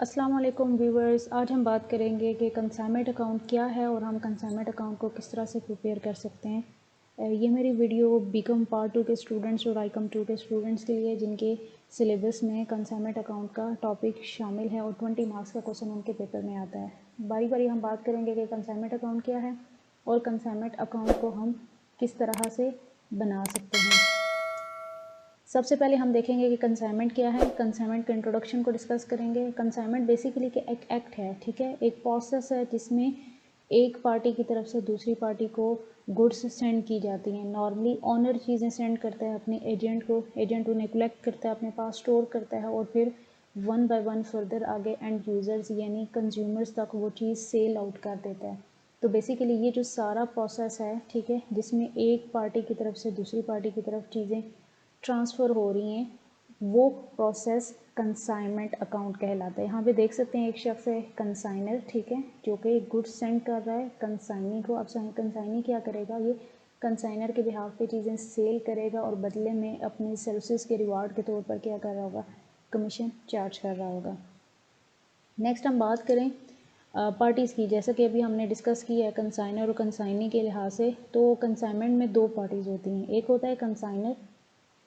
अस्सलाम वालेकुम व्यूवर्स। आज हम बात करेंगे कि कंसाइनमेंट अकाउंट क्या है और हम कंसाइनमेंट अकाउंट को किस तरह से प्रिपेयर कर सकते हैं। ये मेरी वीडियो बीकॉम पार्ट 2 के स्टूडेंट्स और आईकॉम 2 के स्टूडेंट्स के लिए जिनके सिलेबस में कंसाइनमेंट अकाउंट का टॉपिक शामिल है और 20 मार्क्स का क्वेश्चन उनके पेपर में आता है। बारी बारी हम बात करेंगे कि कंसाइनमेंट अकाउंट क्या है और कंसाइनमेंट अकाउंट को हम किस तरह से बना सकते हैं। सबसे पहले हम देखेंगे कि कंसाइनमेंट क्या है। कंसाइनमेंट के इंट्रोडक्शन को डिस्कस करेंगे। कंसाइनमेंट बेसिकली कि एक एक्ट है, ठीक है, एक प्रोसेस है जिसमें एक पार्टी की तरफ से दूसरी पार्टी को गुड्स सेंड की जाती हैं। नॉर्मली ऑनर चीज़ें सेंड करता है अपने एजेंट को, एजेंट उन्हें कलेक्ट करता है, अपने पास स्टोर करता है और फिर वन बाय वन फर्दर आगे एंड यूज़र्स यानी कंज्यूमर्स तक वो चीज़ सेल आउट कर देता है। तो बेसिकली ये जो सारा प्रोसेस है, ठीक है, जिसमें एक पार्टी की तरफ से दूसरी पार्टी की तरफ चीज़ें ट्रांसफ़र हो रही हैं, वो प्रोसेस कंसाइनमेंट अकाउंट कहलाता है। यहाँ पे देख सकते हैं एक शख्स है कंसाइनर, ठीक है, जो कि गुड्स सेंड कर रहा है कंसाइनी को। अब कंसाइनी क्या करेगा, ये कंसाइनर के बिहाफ पे चीज़ें सेल करेगा और बदले में अपनी सर्विसेज के रिवार्ड के तौर पर क्या कर रहा होगा, कमीशन चार्ज कर रहा होगा। नेक्स्ट हम बात करें पार्टीज़ की। जैसा कि अभी हमने डिस्कस किया है कंसाइनर और कंसाइनी के लिहाज से, तो कंसाइनमेंट में दो पार्टीज़ होती हैं, एक होता है कंसाइनर,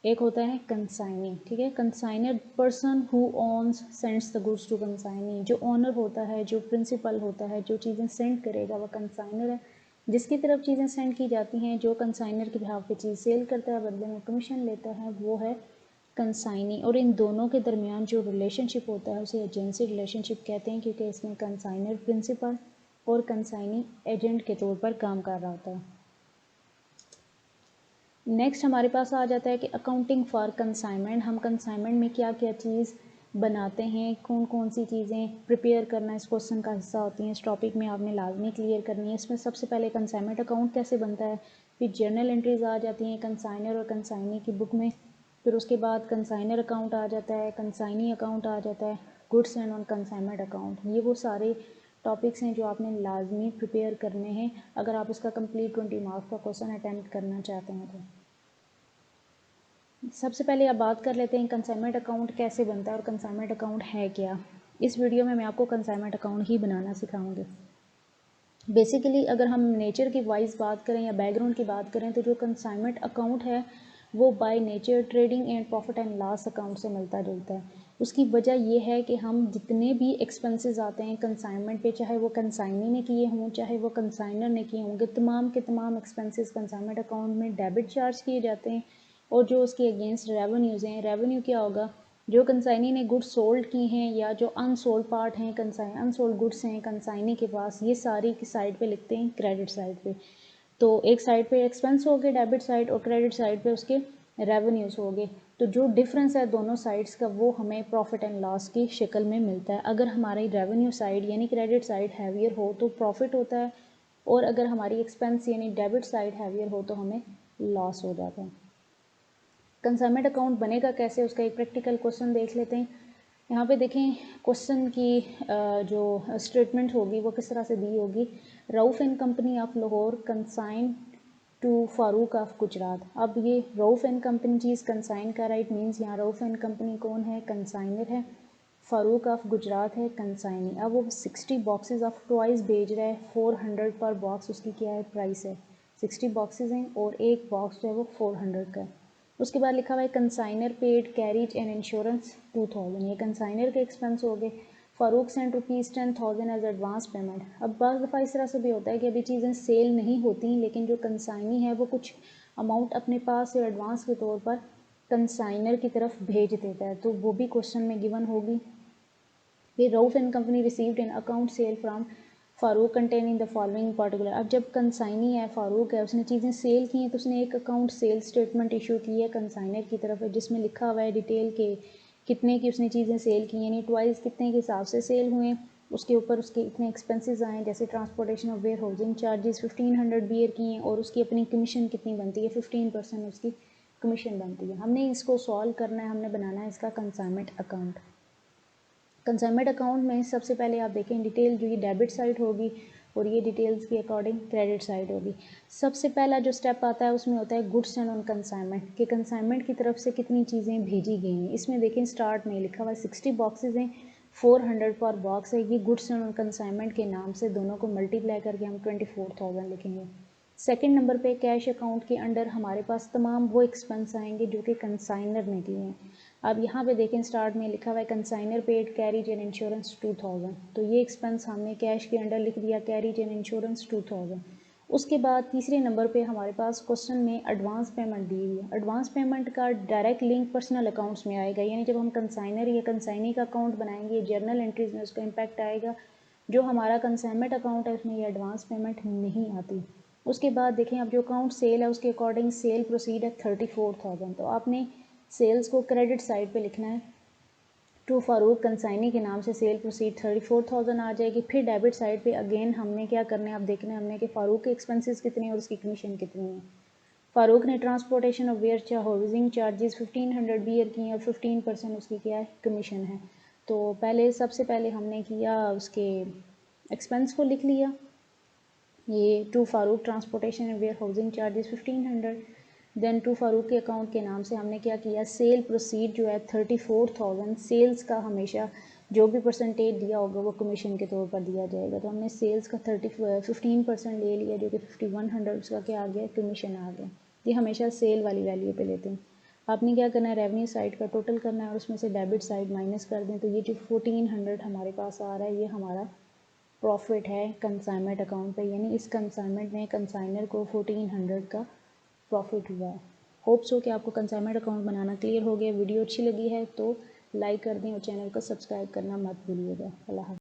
एक होता है कंसाइनी, ठीक है। Consignor person who owns sends the goods to consignee, जो ओनर होता है, जो प्रिंसिपल होता है, जो चीज़ें सेंड करेगा वह कंसाइनर है। जिसकी तरफ चीज़ें सेंड की जाती हैं, जो कंसाइनर के बिहाफ पे चीज़ सेल करता है, बदले में कमीशन लेता है, वो है कंसाइनी। और इन दोनों के दरमियान जो रिलेशनशिप होता है उसे एजेंसी रिलेशनशिप कहते हैं, क्योंकि इसमें कंसाइनर प्रिंसिपल और कंसाइनी एजेंट के तौर पर काम कर रहा होता है। नेक्स्ट हमारे पास आ जाता है कि अकाउंटिंग फॉर कंसाइनमेंट। हम कंसाइनमेंट में क्या क्या चीज़ बनाते हैं, कौन कौन सी चीज़ें प्रिपेयर करना इस क्वेश्चन का हिस्सा होती हैं, इस टॉपिक में आपने लाजमी क्लियर करनी है। इसमें सबसे पहले कंसाइनमेंट अकाउंट कैसे बनता है, फिर जर्नल एंट्रीज आ जाती हैं कंसाइनर और कंसाइनी की बुक में, फिर उसके बाद कंसाइनर अकाउंट आ जाता है, कंसाइनी अकाउंट आ जाता है, goods and on consignment account. ये वो सारे टॉपिक्स हैं जो आपने लाजमी प्रिपेयर करने हैं अगर आप इसका कंप्लीट 20 मार्क्स का क्वेश्चन अटैम्प्ट करना चाहते हैं। तो सबसे पहले आप बात कर लेते हैं कंसाइनमेंट अकाउंट कैसे बनता है और कंसाइनमेंट अकाउंट है क्या। इस वीडियो में मैं आपको कंसाइनमेंट अकाउंट ही बनाना सिखाऊंगी। बेसिकली अगर हम नेचर की वाइज बात करें या बैकग्राउंड की बात करें, तो जो कंसाइनमेंट अकाउंट है वो by nature trading and profit and loss account से मिलता जुलता है। उसकी वजह ये है कि हम जितने भी एक्सपेंसेस आते हैं कंसाइनमेंट पे, चाहे वो कंसाइनी ने किए हों चाहे वो कंसाइनर ने किए होंगे, तमाम के तमाम एक्सपेंसेस कंसाइनमेंट अकाउंट में डेबिट चार्ज किए जाते हैं। और जो उसके अगेंस्ट रेवेन्यूज़ हैं, रेवेन्यू क्या होगा, जो कंसाइनी ने गुड्स सोल्ड की हैं या जो अनसोल्ड पार्ट हैं, अनसोल्ड गुड्स हैं कंसाइनी के पास, ये सारी की साइड पे लिखते हैं क्रेडिट साइड पे। तो एक साइड पे एक्सपेंस हो गए डेबिट साइड और क्रेडिट साइड पे उसके रेवेन्यूज़ हो गए। तो जो डिफरेंस है दोनों साइड्स का वो हमें प्रॉफिट एंड लॉस की शक्ल में मिलता है। अगर हमारी रेवेन्यू साइड यानी क्रेडिट साइड हैवियर हो तो प्रॉफिट होता है, और अगर हमारी एक्सपेंस यानी डेबिट साइड हैवियर हो तो हमें लॉस हो जाता है। कंसाइनमेंट अकाउंट बनेगा कैसे, उसका एक प्रैक्टिकल क्वेश्चन देख लेते हैं। यहाँ पे देखें क्वेश्चन की जो स्टेटमेंट होगी वो किस तरह से दी होगी। Rauf and company of Lahore consign to Farooq of Gujarat. अब ये रऊफ़ एंड कंपनी चीज़ कंसाइन का राइट मीन्स यहाँ रऊफ़ एंड कंपनी कौन है, कंसाइनर है, फारूक ऑफ गुजरात है कंसाइनी। अब वो 60 बॉक्सेस ऑफ टॉयज़ भेज रहा है, 400 पर बॉक्स उसकी क्या है प्राइस है, 60 बॉक्सेस हैं और एक बॉक्स जो है वो 400 का है। उसके बाद लिखा हुआ है consignor paid carriage and insurance 2000, ये कंसाइनर के एक्सपेंस हो गए। Farooq sent ₹10,000 as advance payment. अब बाज़ दफ़ा इस तरह से भी होता है कि अभी चीज़ें सेल नहीं होती, लेकिन जो कंसाइनी है वो कुछ अमाउंट अपने पास से एडवांस के तौर पर कंसाइनर की तरफ भेज देता है, तो वो भी क्वेश्चन में गिवन होगी। फिर Rauf and company received an account cell from Farooq containing the following particular. अब जब कंसाइनी है, फ़ारूक है, उसने चीज़ें सेल की हैं तो उसने एक अकाउंट सेल स्टेटमेंट इशू की है कंसाइनर की तरफ है, जिसमें लिखा हुआ है डिटेल के कितने की उसने चीज़ें सेल की, यानी ट्वाइस कितने के हिसाब से सेल हुए, उसके ऊपर उसके इतने एक्सपेंसेस आए, जैसे ट्रांसपोर्टेशन और वेयर हाउसिंग चार्जेस 1500 बियर की हैं और उसकी अपनी कमीशन कितनी बनती है, 15% उसकी कमीशन बनती है। हमने इसको सॉल्व करना है, हमने बनाना है इसका कंसाइनमेंट अकाउंट। कंसाइनमेंट अकाउंट में सबसे पहले आप देखें डिटेल जो ये डेबिट साइड होगी और ये डिटेल्स के अकॉर्डिंग क्रेडिट साइड होगी। सबसे पहला जो स्टेप आता है उसमें होता है गुड्स एंड ऑन कंसाइनमेंट, कि कंसाइनमेंट की तरफ से कितनी चीज़ें भेजी गई हैं। इसमें देखें स्टार्ट में लिखा हुआ है 60 बॉक्सेस हैं, 400 पर बॉक्स है, ये गुड्स एंड कंसाइनमेंट के नाम से दोनों को मल्टीप्लाई करके हम 24,000 लिखेंगे। सेकंड नंबर पे कैश अकाउंट के अंडर हमारे पास तमाम वो एक्सपेंस आएंगे जो कि कंसाइनर ने किए हैं। अब यहाँ पे देखें स्टार्ट में लिखा हुआ है consignor paid carriage and insurance 2000, तो ये एक्सपेंस हमने कैश के अंडर लिख दिया, कैरीज एंड इंश्योरेंस 2000। उसके बाद तीसरे नंबर पे हमारे पास क्वेश्चन में एडवांस पेमेंट दी हुई है। एडवांस पेमेंट का डायरेक्ट लिंक पर्सनल अकाउंट्स में आएगा, यानी जब हम कंसाइनर या कंसाइनी का अकाउंट बनाएंगे जर्नल एंट्रीज में उसका इम्पैक्ट आएगा। जो हमारा कंसाइनमेंट अकाउंट है उसमें ये एडवांस पेमेंट नहीं आती। उसके बाद देखें अब जो अकाउंट सेल है उसके अकॉर्डिंग सेल प्रोसीड है 34,000, तो आपने सेल्स को क्रेडिट साइड पे लिखना है। टू फारूक कंसाइनी के नाम से सेल प्रोसीड 34,000 आ जाएगी। फिर डेबिट साइड पे अगेन हमने क्या करना है, अब देखना है हमने कि फारूक के एक्सपेंसेस कितने हैं और उसकी कमीशन कितनी है। फारूक ने transportation of warehousing charges 1500 bear की हैं और 15% उसकी क्या है, कमीशन है। तो पहले सबसे पहले हमने किया उसके एक्सपेंस को लिख लिया, ये to Farooq transportation and warehousing charges 1500। Then to Farooq के अकाउंट के नाम से हमने क्या किया, सेल प्रोसीड जो है 34,000, सेल्स का हमेशा जो भी परसेंटेज दिया होगा वो कमीशन के तौर पर दिया जाएगा। तो हमने सेल्स का 15% ले लिया जो कि 5100 उसका क्या आ गया, कमीशन आ गया। ये हमेशा सेल वाली वैल्यू पे लेते हैं। आपने क्या करना है, रेवेन्यू साइड का टोटल करना है और उसमें से डेबिट साइड माइनस कर दें, तो ये जो 1400 हमारे पास आ रहा है ये हमारा प्रॉफिट है कंसाइनमेंट अकाउंट पे, यानी इस कंसाइनमेंट में कंसाइनर को 1400 का प्रॉफिट हुआ है। होप्स हो कि आपको कंसाइनमेंट अकाउंट बनाना क्लियर हो गया। वीडियो अच्छी लगी है तो लाइक कर दें और चैनल को सब्सक्राइब करना मत भूलिएगा। अल्लाह हाफ़िज़।